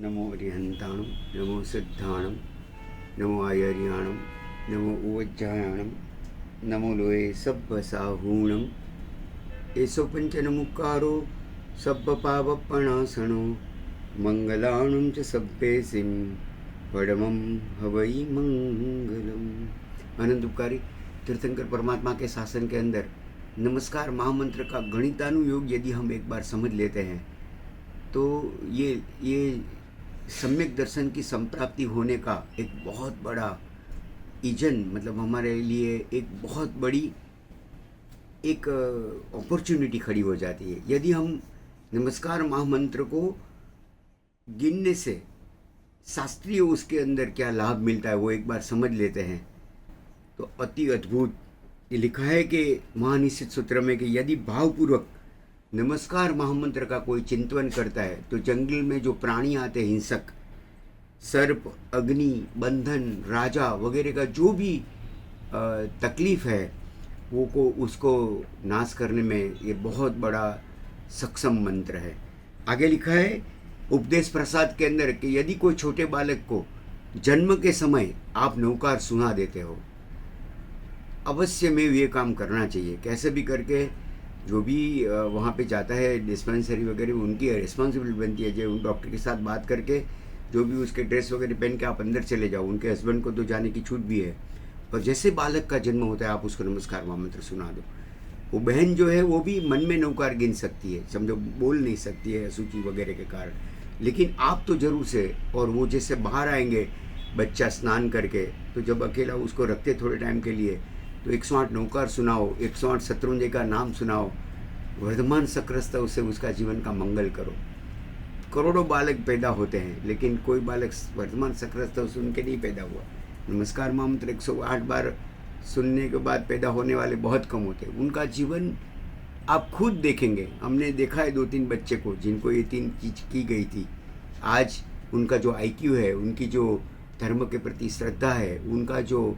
नमो अरिहंताणं नमो सिद्धाणं नमो आयर्याणं नमो उवज्जायाणं नमो लोये सब्बसाहूणं एसो पंचनमुक्कारो सब्बपावपणासनो मंगलाणं च सब्बेसिं परमं हवै मंगलम। आनंद उपकारी तीर्थंकर परमात्मा के शासन के अंदर नमस्कार महामंत्र का गणितानुयोग यदि हम एक बार समझ लेते हैं तो ये सम्यक दर्शन की संप्राप्ति होने का एक बहुत बड़ा इजन, मतलब हमारे लिए एक बहुत बड़ी एक अपॉर्चुनिटी खड़ी हो जाती है। यदि हम नमस्कार महामंत्र को गिनने से शास्त्रीय उसके अंदर क्या लाभ मिलता है वो एक बार समझ लेते हैं तो अति अद्भुत। ये लिखा है कि महानिश्चित सूत्र में कि यदि भावपूर्वक नमस्कार महामंत्र का कोई चिंतन करता है तो जंगल में जो प्राणी आते हिंसक, सर्प, अग्नि, बंधन, राजा वगैरह का जो भी तकलीफ है वो को उसको नाश करने में ये बहुत बड़ा सक्षम मंत्र है। आगे लिखा है उपदेश प्रसाद के अंदर कि यदि कोई छोटे बालक को जन्म के समय आप नौकार सुना देते हो, अवश्य में ये काम करना चाहिए। कैसे भी करके जो भी वहाँ पे जाता है डिस्पेंसरी वगैरह, उनकी रिस्पॉन्सिबिलिटी बनती है। जो उन डॉक्टर के साथ बात करके जो भी उसके ड्रेस वगैरह पहन के आप अंदर चले जाओ, उनके हस्बैंड को तो जाने की छूट भी है। और जैसे बालक का जन्म होता है आप उसको नमस्कार महामंत्र सुना दो। वो बहन जो है वो भी मन में नौकार गिन सकती है, समझो बोल नहीं सकती है सूची वगैरह के कारण, लेकिन आप तो जरूर से। और वो जैसे बाहर आएंगे बच्चा स्नान करके, तो जब अकेला उसको रखते थोड़े टाइम के लिए तो 108 नौकार सुनाओ, 108 शत्रुंजय का नाम सुनाओ, वर्धमान सक्रस्त से उसका जीवन का मंगल करो। करोड़ों बालक पैदा होते हैं लेकिन कोई बालक वर्धमान सक्रस्त सुन के नहीं पैदा हुआ। नमस्कार महामंत्र 108 बार सुनने के बाद पैदा होने वाले बहुत कम होते हैं। उनका जीवन आप खुद देखेंगे। हमने देखा है 2-3 बच्चे को जिनको ये 3 चीज की गई थी, आज उनका जो IQ है, उनकी जो धर्म के प्रति श्रद्धा है, उनका जो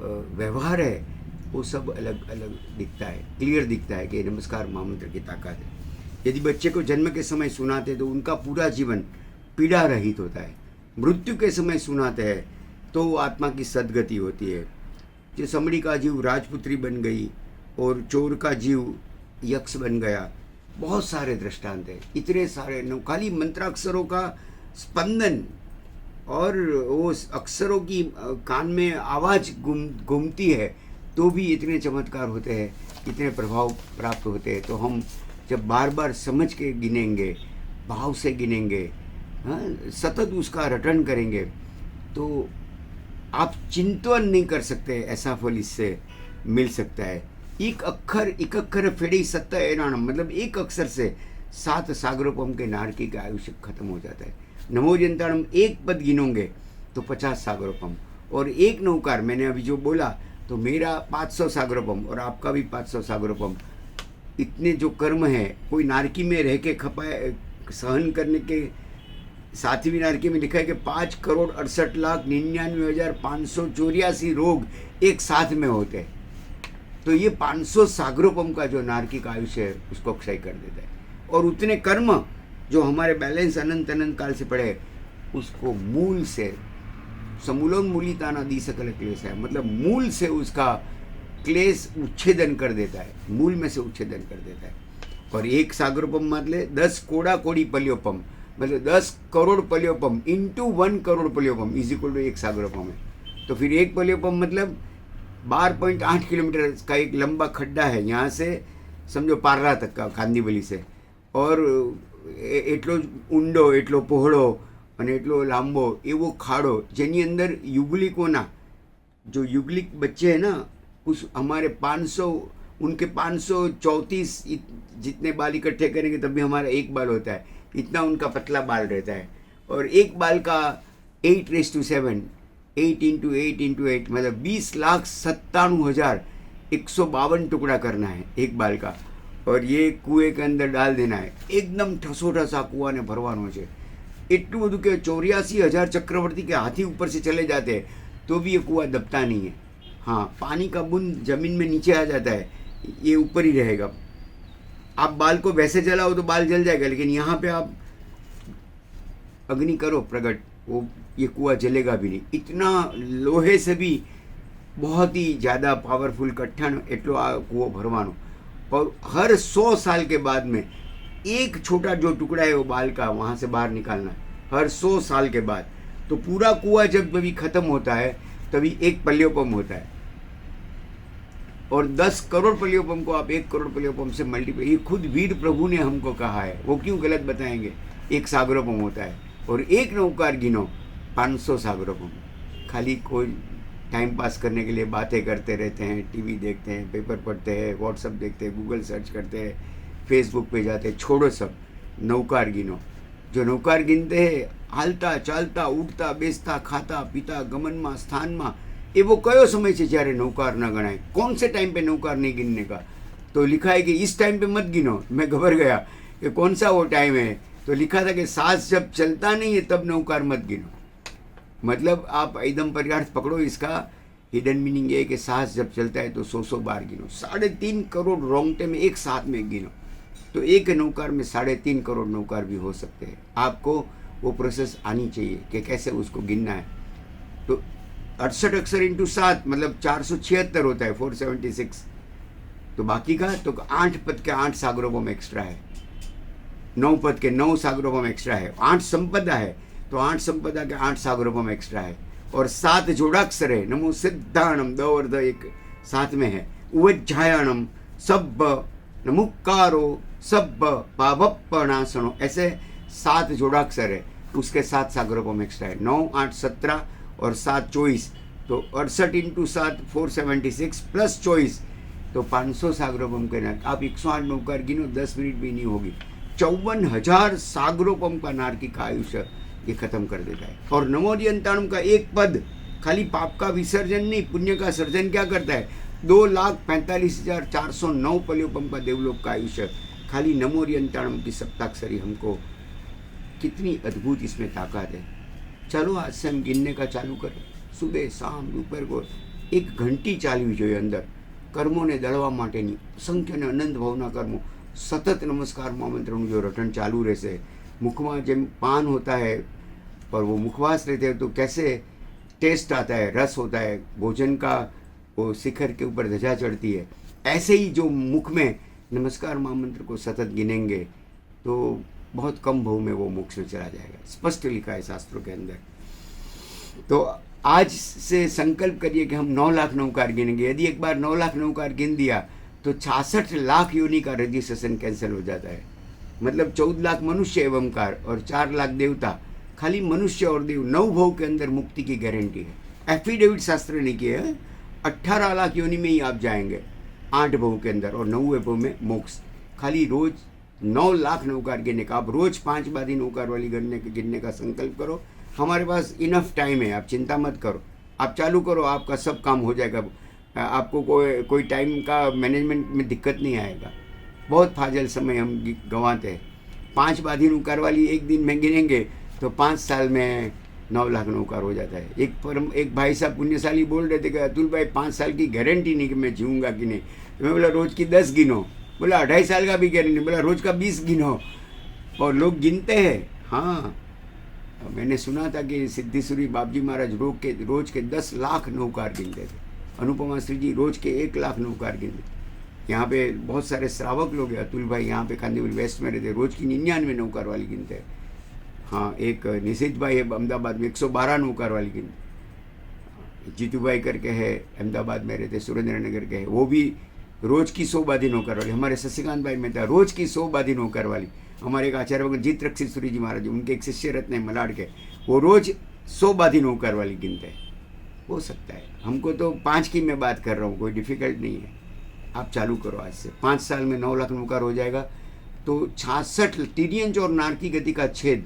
व्यवहार है, वो सब अलग अलग दिखता है, क्लियर दिखता है कि नमस्कार महामंत्र की ताकत है। यदि बच्चे को जन्म के समय सुनाते तो उनका पूरा जीवन पीड़ा रहित होता है। मृत्यु के समय सुनाते हैं तो आत्मा की सद्गति होती है। जो समड़ी का जीव राजपुत्री बन गई और चोर का जीव यक्ष बन गया, बहुत सारे दृष्टांत हैं। इतने सारे खाली मंत्राक्षरों का स्पंदन और वो अक्षरों की कान में आवाज़ घूमती है तो भी इतने चमत्कार होते हैं, इतने प्रभाव प्राप्त होते हैं। तो हम जब बार बार समझ के गिनेंगे, भाव से गिनेंगे, सतत उसका रटन करेंगे तो आप चिंतन नहीं कर सकते, ऐसा फल इससे मिल सकता है। एक अक्षर फेड़ी सत्ता एराणम, मतलब एक अक्षर से 7 सागरोपम के नारकी का आयुष्य खत्म हो जाता है। नमो जंताणम एक पद गिनोगे तो 50 सागरोपम, और एक नौकार मैंने अभी जो बोला तो मेरा 500 सागरोपम और आपका भी 500 सागरोपम। इतने जो कर्म है, कोई नारकी में रह के खपाए सहन करने के, 7वीं नारकी में लिखा है कि 5,68,99,584 रोग एक साथ में होते हैं। तो ये 500 सागरोपम का जो नारकी का आयुष्य है उसको क्षय कर देता है। और उतने कर्म जो हमारे बैलेंस अनंत अनंत काल से पड़े उसको मूल से समूलोन्मूलिता दी सकल क्लेश है, मतलब मूल से उसका क्लेश उच्छेदन कर देता है, मूल में से उच्छेदन कर देता है। और एक सागरोपम मतलब 10 कोड़ा कोड़ी पल्योपम, मतलब 10 करोड़ पल्योपम इंटू 1 करोड़ पल्योपम इज इक्वल टू एक सागरोपम है। तो फिर एक पल्योपम मतलब 12.8 किलोमीटर का एक लंबा खड्डा है, यहाँ से समझो पार्रा तक का कांदीवली से, और એટલો ઊંડો, એટલો પહોળો અને એટલો લાંબો એવો ખાડો જેની અંદર યુગલિકોના जो युगलिक बच्चे हैं ना, उस हमारे 500 उनके 534 जितने बाल इकट्ठे करेंगे तब भी हमारा एक बाल होता है, इतना उनका पतला बाल रहता है। और एक बाल का 8:7, 8 × 8 × 8 मतलब 20,97,152 टुकड़ा करना है एक बाल का, और ये कुएं के अंदर डाल देना है। एकदम ठसोठसा कुआ ने भरवानो है। इतनु બધું કે 84,000 चक्रवर्ती के हाथी ऊपर से चले जाते हैं तो भी ये कुआं दबता नहीं है। हाँ, पानी का बूंद जमीन में नीचे आ जाता है, ये ऊपर ही रहेगा। आप बाल को वैसे जलाओ तो बाल जल जाएगा, लेकिन यहाँ पे आप अग्नि करो प्रकट, वो ये कुआं जलेगा भी नहीं। इतना लोहे से भी बहुत ही ज़्यादा पावरफुल कट्ठण એટલો આ કૂવો ભરવાનો। और हर 100 साल के बाद में एक छोटा जो टुकड़ा है वो बाल का वहाँ से बाहर निकालना है, हर 100 साल के बाद। तो पूरा कुआं जब भी ख़त्म होता है तभी एक पल्योपम होता है, और 10 करोड़ पल्योपम को आप 1 करोड़ पल्योपम से मल्टीप्लाई, ये खुद वीर प्रभु ने हमको कहा है, वो क्यों गलत बताएंगे। एक सागरोपम होता है और एक नौकार गिनो 500 सागरोपम। खाली कोई टाइम पास करने के लिए बातें करते रहते हैं, टीवी देखते हैं, पेपर पढ़ते हैं, व्हाट्सअप देखते हैं, गूगल सर्च करते हैं, फेसबुक पे जाते हैं, छोड़ो सब, नौकार गिनो। जो नौकार गिनते हैं हालता चालता उठता बेसता खाता पीता गमनमा स्थानमा, એ वो કયો समय છે જ્યારે નૌકાર ન ગણાય? कौन से टाइम पे नौकार नहीं गिनने का? तो लिखा है कि इस टाइम पे मत गिनो। मैं घबर गया कि कौन सा वो टाइम है, तो लिखा था कि सांस जब चलता नहीं है तब नौकार मत गिनो। मतलब आप एकदम पर्यार्थ पकड़ो, इसका हिडन मीनिंग ये है कि सांस जब चलता है तो 100 बार गिनो। 3.5 करोड़ रोंगटे में एक साथ में गिनो, तो एक नौकार में 3.5 करोड़ नौकार भी हो सकते हैं। आपको वो प्रोसेस आनी चाहिए कि कैसे उसको गिनना है। तो 68 अक्षर इंटू 7 मतलब 476 होता है, 476। तो बाकी का तो 8 पद के 8 सागरोपम एक्स्ट्रा है, 9 पद के 9 सागरोपम एक्स्ट्रा है, 8 संपदा है तो 8 संपदा के 8 सागरोपम एक्स्ट्रा है, और 7 जोड़ाक्षर है। नमो सिद्धाणम, द और द एक साथ में है। उज्जायणम सब्ब, नमुकारो सब्ब, पावप्पणासनो, ऐसे 7 जोड़ाक्षर है, उसके 7 सागरोपम एक्स्ट्रा है। 9 8 17 और 7 24, तो 68 इंटू 7 476 प्लस 24, तो 500 सागरोपम के नार। आप 108 नौकार गिनो, 10 मिनट भी नहीं होगी। 54,000 सागरोपम का नारकी का आयुष्य ये खत्म कर देता है। और नमोदियंताणम का एक पद खाली पाप का विसर्जन नहीं, पुण्य का सर्जन क्या करता है? 2,45,409 पल्योपम का देवलोक का आयुष्य खाली नमोदियंताणम की सप्ताक्षरी हमको, कितनी अद्भुत इसमें ताकत है। चलो आज से हम गिनने का चालू करें। सुबह शाम दोपहर को 1 घंटी ચાલવી જોઈએ અંદર કર્મોને દળવા માટેની, અસંખ્ય અને અનંત ભાવના કર્મો। સતત નમસ્કાર મહામંત્રનું જો રટણ ચાલુ રહેશે, मुखमा જેમ पान होता है पर वो मुखवास रहते हैं तो कैसे टेस्ट आता है, रस होता है, भोजन का वो शिखर के ऊपर ध्वजा चढ़ती है, ऐसे ही जो मुख में नमस्कार महामंत्र को सतत गिनेंगे तो बहुत कम भाव में वो मोक्ष में चला जाएगा। स्पष्ट लिखा है शास्त्रों के अंदर। तो आज से संकल्प करिए कि हम 9 लाख नौकार गिनेंगे। यदि एक बार 9 लाख नौकार गिन दिया तो 66 लाख योनि का रजिस्ट्रेशन कैंसिल हो जाता है। मतलब 14 लाख मनुष्य एवं कार और 4 लाख देवता। खाली मनुष्य और देव 9 भाव के अंदर मुक्ति की गारंटी है। एफिडेविट शास्त्र ने किया है, 18 लाख योनि में ही आप जाएंगे 8 भाव के अंदर, और 9वें भाव में मोक्ष। खाली रोज 9 लाख नौकार गिनने का, आप रोज 5 बारी नौकार वाली गिनने का संकल्प करो। हमारे पास इनफ टाइम है, आप चिंता मत करो, आप चालू करो, आपका सब काम हो जाएगा। आपको कोई टाइम का मैनेजमेंट में दिक्कत नहीं आएगा। बहुत फाजल समय हम गंवाते हैं। 5 बारी नौकार वाली एक दिन में गिनेंगे तो 5 साल में 9 लाख नौकार हो जाता है। एक भाई साहब पुण्यशाली बोल रहे थे कि अतुल भाई 5 साल की गारंटी नहीं कि मैं जीऊँगा कि नहीं। तो मैं बोला रोज़ की 10 गिनो, बोला 2.5 साल का भी गारंटी, बोला रोज़ का 20 गिनो। और लोग गिनते हैं। हाँ, मैंने सुना था कि सिद्धेश्वरी बाबजी महाराज रोज के 10 लाख नौकार गिनते थे। अनुपमा श्री जी रोज के 1 लाख नौकार गिनते। यहाँ पे बहुत सारे श्रावक लोग हैं। अतुल भाई यहाँ पे कांदीवली वेस्ट में रहते, रोज की 99 नौकार वाली गिनते हैं। हाँ, एक निशित भाई है अहमदाबाद में 112 नौकार वाली गिनते। जीतू भाई करके है अहमदाबाद में रहते, सुरेंद्र नगर के है, वो भी रोज की 100 बादी नौकार वाली। हमारे शशिकांत भाई में था रोज की 100 बादी नौकार वाली। हमारे एक आचार्य वगैरह जीत रक्षित जी महाराज, उनके एक शिष्य रत्न है मलाड के, वो रोज 100 बादी नौकार वाली गिनते हैं। हो सकता है, हमको तो 5 की मैं बात कर रहा हूँ, कोई डिफिकल्ट नहीं है। आप चालू करो आज से, 5 साल में 9 लाख नौकार हो जाएगा। तो 66 तिर्यंच और नारकी गति का छेद,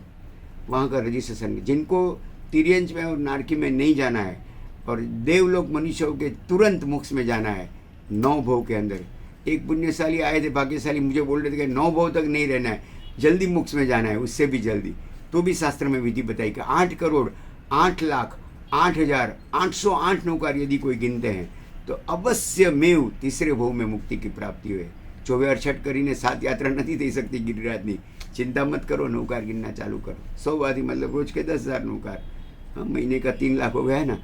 वहाँ का रजिस्ट्रेशन। जिनको तिर्यंच में और नारकी में नहीं जाना है और देवलोक मनुष्यों के तुरंत मोक्ष में जाना है 9 भाव के अंदर। एक पुण्यशाली आए थे, भाग्यशाली, मुझे बोल रहे थे कि 9 भाव तक नहीं रहना है, जल्दी मोक्ष में जाना है, उससे भी जल्दी। तो भी शास्त्र में विधि बताई कि 8 करोड़ 8 लाख 8,808 नौकार यदि कोई गिनते हैं तो अवश्य मेव तीसरे भाव में मुक्ति की प्राप्ति हुए। 24 छठ કરીને 7 यात्रा नहीं थी सकती गिरिराजनी, चिंता मत करो, नौकार गिनना चालू करो। 100 आदि मतलब रोज के 10,000 नौकार। हाँ, महीने का 3 लाख हो गया है ना।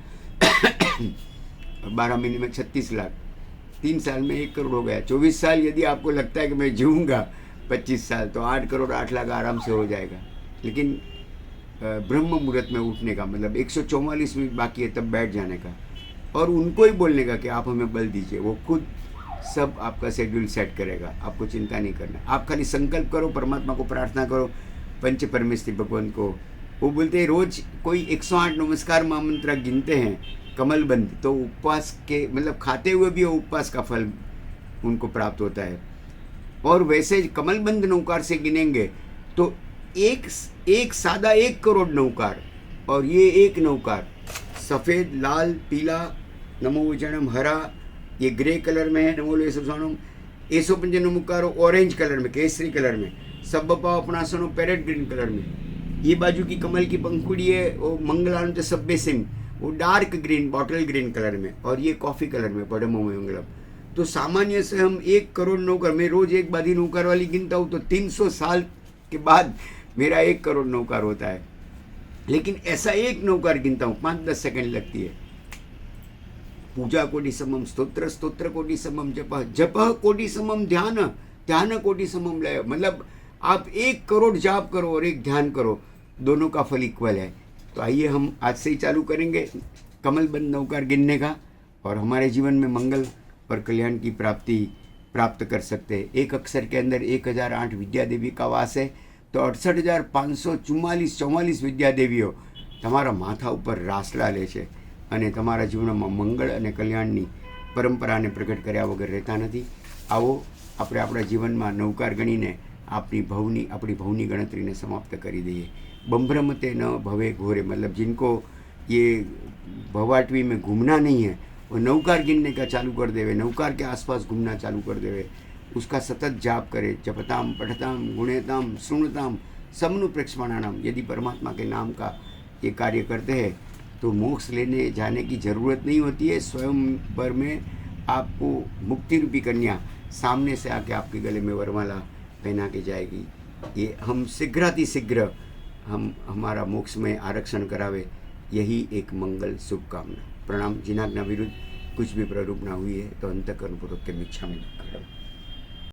12 महीने में 36 लाख, 3 साल में 1 करोड़ हो गया। 24 साल यदि आपको लगता है कि मैं जीऊँगा 25 साल, तो 8 करोड़ 8 लाख आराम से हो जाएगा। लेकिन ब्रह्म मुहूर्त में उठने का मतलब 144 मिनट बाकी है तब बैठ जाने का, और उनको ही बोलने का कि आप हमें बल दीजिए। वो खुद सब आपका शेड्यूल सेट करेगा, आपको चिंता नहीं करना। आप खाली संकल्प करो, परमात्मा को प्रार्थना करो, पंच परमेश्वरी भगवान को। वो बोलते हैं रोज कोई 108 नमस्कार महामंत्र गिनते हैं कमलबंद, तो उपवास के मतलब खाते हुए भी वो उपवास का फल उनको प्राप्त होता है। और वैसे कमलबंद नौकार से गिनेंगे तो एक सादा 1 करोड़ नौकार, और ये एक नौकार सफ़ेद, लाल, पीला नमो वचनम, हरा ये ग्रे कलर में है नमो लेसोनम, 155 नमोकारो ऑरेंज कलर में, केसरी कलर में, सब पाव अपना सुनो पैरेट ग्रीन कलर में। ये बाजू की कमल की पंखुड़ी है वो मंगलांत सब्बे सिंह, वो dark green bottle green colour में, और ये कॉफ़ी कलर में पड़मो मंगलम। तो सामान्य से हम 1 करोड़ नौकर, मैं रोज एक बाधी नौकर वाली गिनता हूँ तो 300 साल के बाद मेरा 1 करोड़ नौकर होता है। लेकिन ऐसा एक नौकर गिनता हूँ 5-10 सेकंड लगती है। पूजा कोटि समम स्तोत्र, स्तोत्र कोटि समम जप, जप कोटि समम ध्यान, ध्यान कोटि समम लय। मतलब आप 1 करोड़ जाप करो और 1 ध्यान करो, दोनों का फल इक्वल है। तो आइए हम आज से ही चालू करेंगे कमलबंद नौकार गिनने का, और हमारे जीवन में मंगल और कल्याण की प्राप्त कर सकते हैं। एक अक्षर के अंदर 1008 विद्या देवी का वास है, तो 68,544 विद्या देवीओ તમારા માથા ઉપર રાસલા લે છે અને તમારા જીવનમાં મંગળ અને કલ્યાણની પરંપરાને પ્રગટ કર્યા વગર રહેતા નથી। આવો આપણે આપણા જીવનમાં નૌકાર ગણીને આપણી ભવની ગણતરીને સમાપ્ત કરી દઈએ। बम्भ्रमते न भवे घोरे, मतलब जिनको ये भवाटवी में घूमना नहीं है वो नौकार गिनने का चालू कर देवे, नौकार के आसपास घूमना चालू कर देवे, उसका सतत जाप करे, जपताम पठताम गुणेताम शृणुताम समनु प्रेक्षमाणानाम। यदि परमात्मा के नाम का ये कार्य करते हैं तो मोक्ष लेने जाने की ज़रूरत नहीं होती है। स्वयं पर में आपको मुक्ति रूपी कन्या सामने से आके आपके गले में वरमाला पहना के जाएगी। ये हम शीघ्र हमारा मोक्ष में आरक्षण करावे, यही एक मंगल शुभकामना। प्रणाम। जिनाज्ञा विरुद्ध कुछ भी प्ररूप ना हुई है तो अंतःकरणपूर्वक के मिच्छामि।